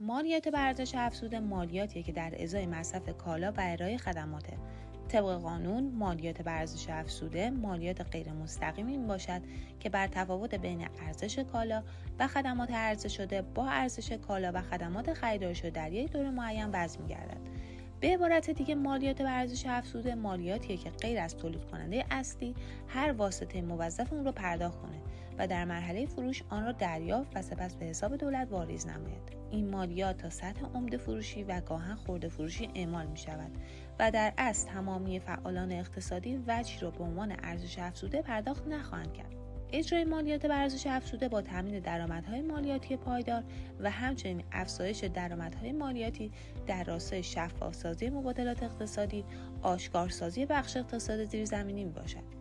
مالیات بر ارزش افزوده مالیاتیه که در ازای مصرف کالا و ارائه خدماته. طبق قانون مالیات بر ارزش افزوده مالیات غیر مستقیمی باشد که بر تفاوت بین ارزش کالا و خدمات عرضه شده با ارزش کالا و خدمات خریداری شده در یک دوره معین وضع می‌گردد. به عبارت دیگه مالیات بر ارزش افزوده مالیاتیه که غیر از تولید کننده اصلی هر واسطه موظف اون رو پرداخت کنه و در مرحله فروش آن را دریافت و سپس به حساب دولت واریز نماید. این مالیات تا سطح عمده فروشی و گاهن خرده فروشی اعمال می شود و در اصل تمامی فعالان اقتصادی وجهی را به عنوان ارزش افزوده پرداخت نخواهند کرد. اجرای مالیات بر ارزش افزوده با تامین درآمدهای مالیاتی پایدار و همچنین افزایش درآمدهای مالیاتی در راستای شفاف‌سازی مبادلات اقتصادی، آشکارسازی بخش اقتصاد زیرزمینی میباشد.